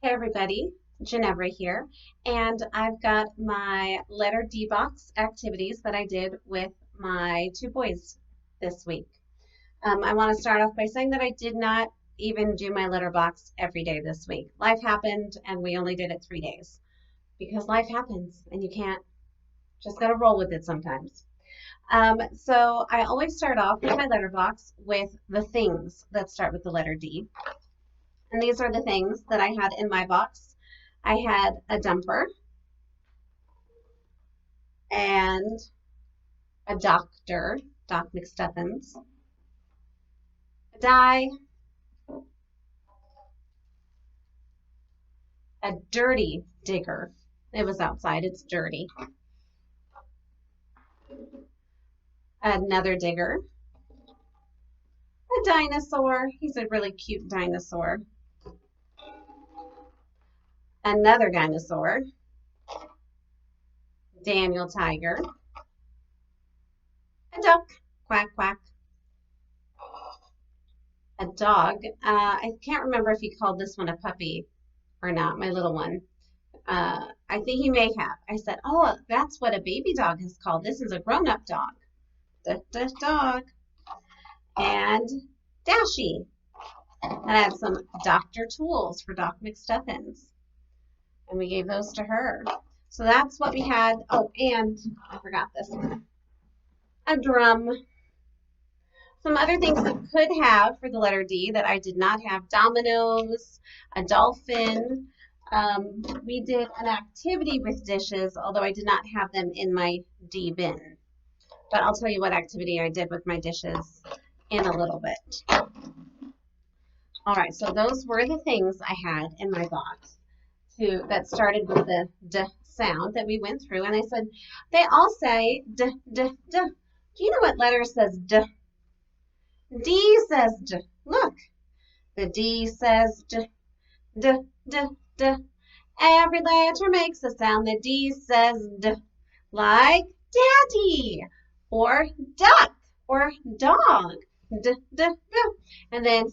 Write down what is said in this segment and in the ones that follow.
Hey everybody, Ginevra here, and I've got my letter D box activities that I did with my two boys this week. I want to start off by saying that I did not even do my letter box every day this week. Life happened and we only did it 3 days because life happens and you can't, just gotta roll with it sometimes. So I always start off with my letter box with the things that start with the letter D. And these are the things that I had in my box. I had a dumper and a doctor, Doc McStuffins, a die, a dirty digger. It was outside, it's dirty. Another digger, a dinosaur. He's a really cute dinosaur. Another dinosaur, Daniel Tiger, a duck, quack, quack, a dog. I can't remember if he called this one a puppy or not, my little one. I think he may have. I said, oh, that's what a baby dog is called. This is a grown-up dog. Duh, duh, dog. And Dashie. And I have some doctor tools for Doc McStuffins. And we gave those to her. So that's what we had. Oh, and I forgot this one. A drum. Some other things that could have for the letter D that I did not have. Dominoes, a dolphin. We did an activity with dishes, although I did not have them in my D bin. But I'll tell you what activity I did with my dishes in a little bit. All right, so those were the things I had in my box that started with the D sound that we went through. And I said, they all say D, D, D. Do you know what letter says D? D says D. Look, the D says D, D, D, D. Every letter makes a sound. The D says D, like daddy, or duck, or dog. D, D, D. And then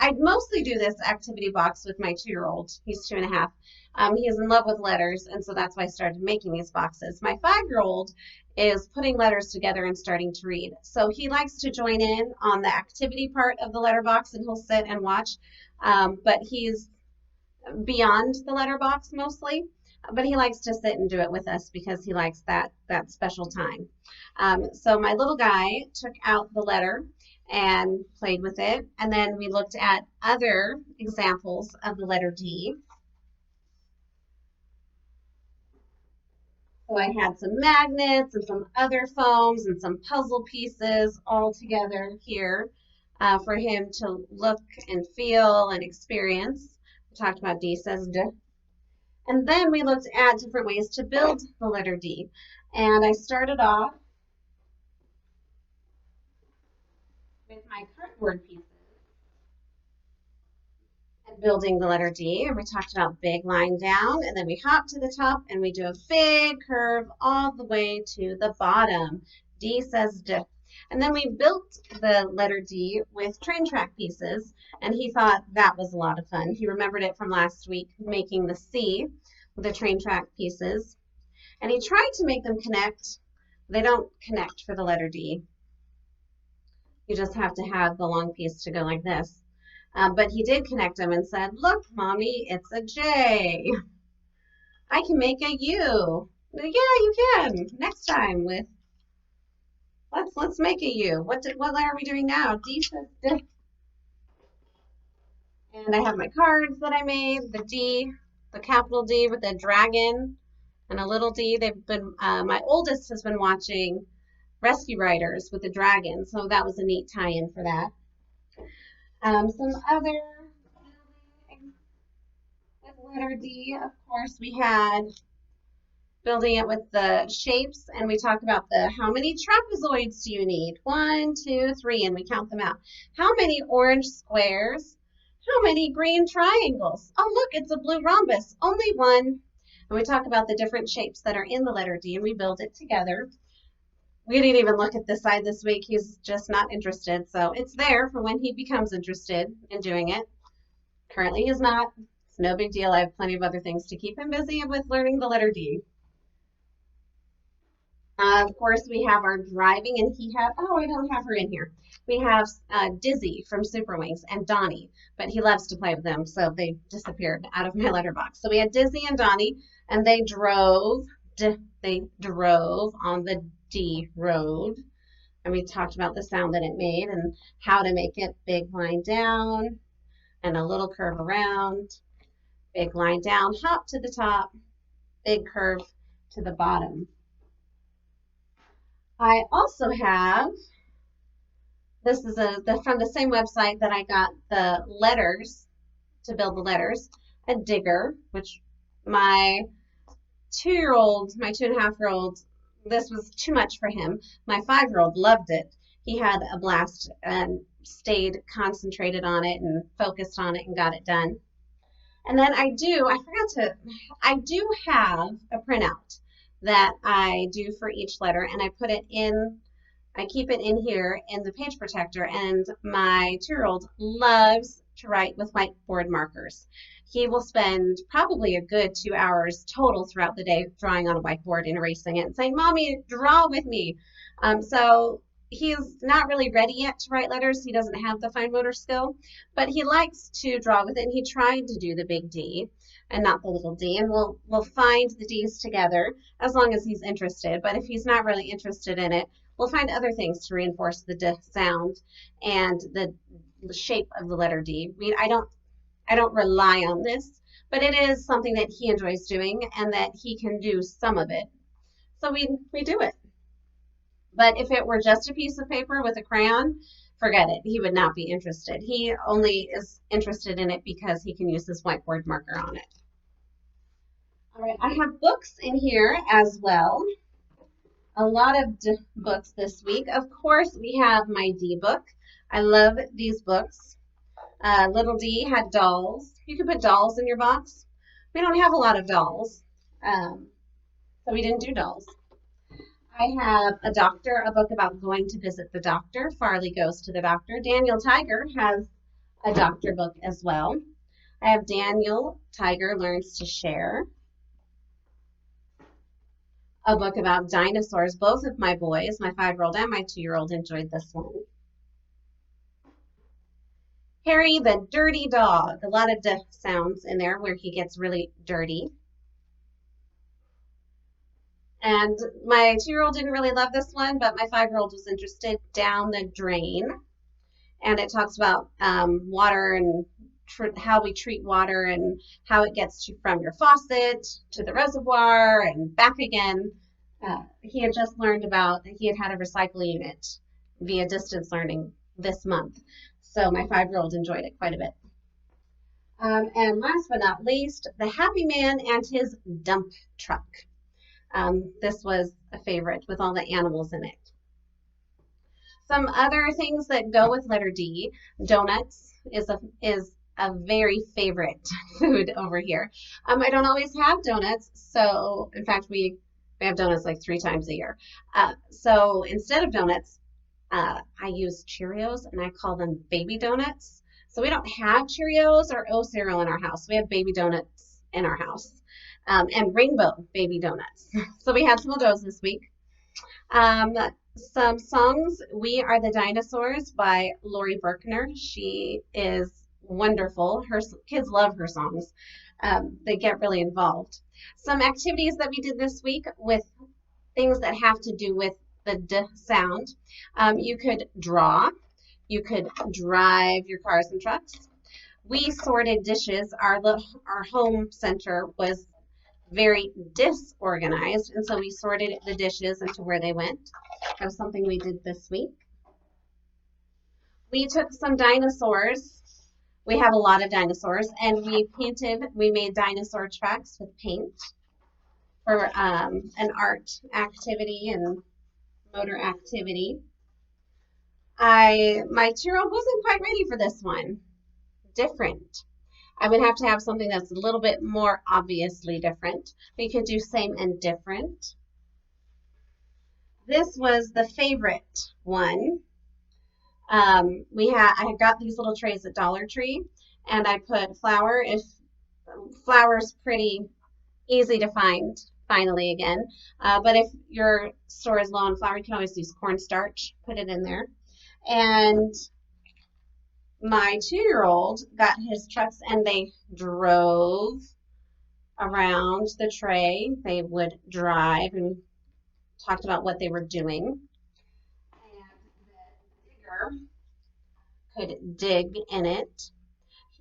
I mostly do this activity box with my 2-year-old. He's 2.5. He is in love with letters, and so that's why I started making these boxes. My 5-year-old is putting letters together and starting to read. So he likes to join in on the activity part of the letter box, and he'll sit and watch. But he's beyond the letter box mostly. But he likes to sit and do it with us because he likes that special time. So my little guy took out the letter and played with it. And then we looked at other examples of the letter D. So I had some magnets and some other foams and some puzzle pieces all together here for him to look and feel and experience. We talked about D says D. And then we looked at different ways to build the letter D. And I started off with my cardboard pieces and building the letter D. And we talked about big line down, and then we hop to the top and we do a big curve all the way to the bottom. D says D. And then we built the letter D with train track pieces, and he thought that was a lot of fun. He remembered it from last week, making the C with the train track pieces. And he tried to make them connect. They don't connect for the letter D. You just have to have the long piece to go like this. But he did connect them and said, look, Mommy, it's a J. I can make a U. Yeah, you can. Next time with let's make a U. What letter are we doing now? D says D. And I have my cards that I made. The D, the capital D with a dragon and a little D. They've been my oldest has been watching Rescue Riders with the dragon, so that was a neat tie-in for that. Some other with letter D, of course, we had building it with the shapes, and we talk about how many trapezoids do you need? 1, 2, 3, and we count them out. How many orange squares? How many green triangles? Oh, look, it's a blue rhombus. Only one. And we talk about the different shapes that are in the letter D, and we build it together. We didn't even look at this side this week. He's just not interested. So it's there for when he becomes interested in doing it. Currently he's not. It's no big deal. I have plenty of other things to keep him busy with learning the letter D. Of course, we have our driving, and he had, oh, I don't have her in here. We have Dizzy from Super Wings and Donnie, but he loves to play with them, so they disappeared out of my letterbox. So we had Dizzy and Donnie, and they drove on the D road, and we talked about the sound that it made and how to make it big line down and a little curve around, big line down, hop to the top, big curve to the bottom. I also have, this is from the same website that I got the letters, to build the letters, a digger, which my 2-year-old, my 2.5-year-old, this was too much for him. My 5-year-old loved it. He had a blast and stayed concentrated on it and focused on it and got it done. And then I do have a printout that I do for each letter, and I keep it in here in the page protector, and my 2-year-old loves to write with whiteboard markers. He will spend probably a good 2 hours total throughout the day drawing on a whiteboard and erasing it and saying, Mommy, draw with me. So he's not really ready yet to write letters. He doesn't have the fine motor skill, but he likes to draw with it, and he tried to do the big D and not the little d, and we'll find the D's together as long as he's interested. But if he's not really interested in it, we'll find other things to reinforce the D sound and the shape of the letter D. I mean, I don't rely on this, but it is something that he enjoys doing and that he can do some of it. So we do it. But if it were just a piece of paper with a crayon, forget it. He would not be interested. He only is interested in it because he can use this whiteboard marker on it. All right, I have books in here as well. A lot of books this week. Of course, we have my D book. I love these books. Little D had dolls. You could put dolls in your box. We don't have a lot of dolls, so we didn't do dolls. I have a book about going to visit the doctor. Farley Goes to the Doctor. Daniel Tiger has a doctor book as well. I have Daniel Tiger Learns to Share. A book about dinosaurs. Both of my boys, my 5-year-old and my 2-year-old, enjoyed this one. Harry the Dirty Dog. A lot of D sounds in there where he gets really dirty. And my 2-year-old didn't really love this one, but my 5-year-old was interested. Down the Drain. And it talks about water and how we treat water and how it gets from your faucet to the reservoir and back again. He had just learned he had a recycle unit via distance learning this month. So my 5-year-old enjoyed it quite a bit. And last but not least, The Happy Man and His Dump Truck. This was a favorite with all the animals in it. Some other things that go with letter D. Donuts is a very favorite food over here. I don't always have donuts, so in fact we have donuts like 3 times a year. So instead of donuts, I use Cheerios, and I call them baby donuts. So we don't have Cheerios or O cereal in our house. We have baby donuts in our house. And rainbow baby donuts. So we had some of those this week. Some songs. We Are the Dinosaurs by Lori Berkner. She is wonderful. Her kids love her songs. They get really involved. Some activities that we did this week with things that have to do with the D sound. You could draw. You could drive your cars and trucks. We sorted dishes. Our home center was very disorganized, and so we sorted the dishes into where they went. That was something we did this week. We took some dinosaurs. We have a lot of dinosaurs, and we made dinosaur tracks with paint for an art activity and motor activity. My 2-year-old wasn't quite ready for this one. Different. I would have to have something that's a little bit more obviously different. We could do same and different. This was the favorite one. I got these little trays at Dollar Tree, and I put flour. If Flour's pretty easy to find finally again. But if your store is low on flour, you can always use cornstarch, put it in there. And my 2-year-old got his trucks and they drove around the tray. They would drive and talked about what they were doing. And the digger could dig in it.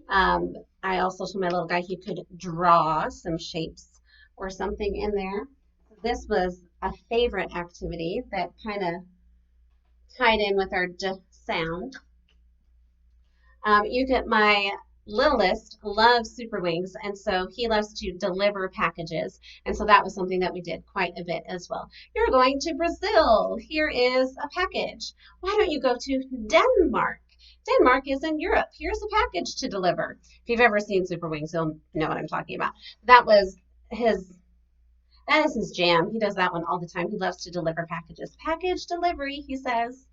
Um, I also told my little guy he could draw some shapes or something in there. This was a favorite activity that kind of tied in with our d sound. You get my littlest loves super wings, and so he loves to deliver packages, and so that was something that we did quite a bit as well. You're going to Brazil. Here is a package. Why don't you go to Denmark? Denmark is in Europe. Here's a package to deliver. If you've ever seen Super Wings, you'll know what I'm talking about. That was his that is his jam. He does that one all the time. He loves to deliver packages. Package delivery, he says.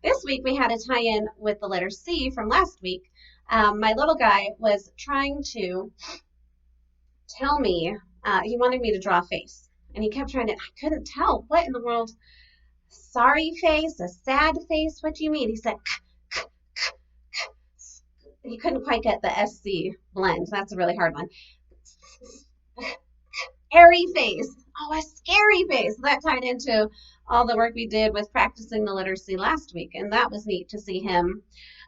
This week we had a tie-in with the letter C from last week. My little guy was trying to tell me, he wanted me to draw a face. And he kept trying to, I couldn't tell. What in the world? Sorry face? A sad face? What do you mean? He said, he couldn't quite get the SC blend. That's a really hard one. Scary face. Oh, a scary face. That tied into all the work we did with practicing the letter C last week. And that was neat to see him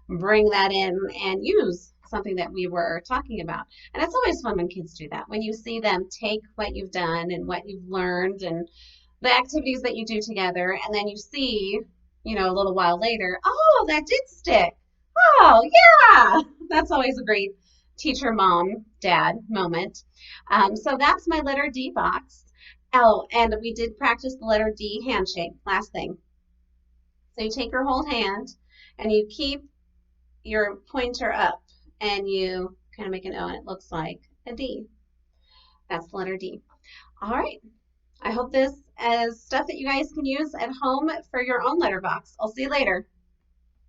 bring that in and use something that we were talking about. And it's always fun when kids do that. When you see them take what you've done and what you've learned and the activities that you do together, and then you see, a little while later, oh, that did stick. Oh, yeah. That's always a great teacher, mom, dad moment. So that's my letter D box. Oh, and we did practice the letter D handshake. Last thing. So you take your whole hand and you keep your pointer up and you kind of make an O and it looks like a D. That's the letter D. All right. I hope this is stuff that you guys can use at home for your own letterbox. I'll see you later.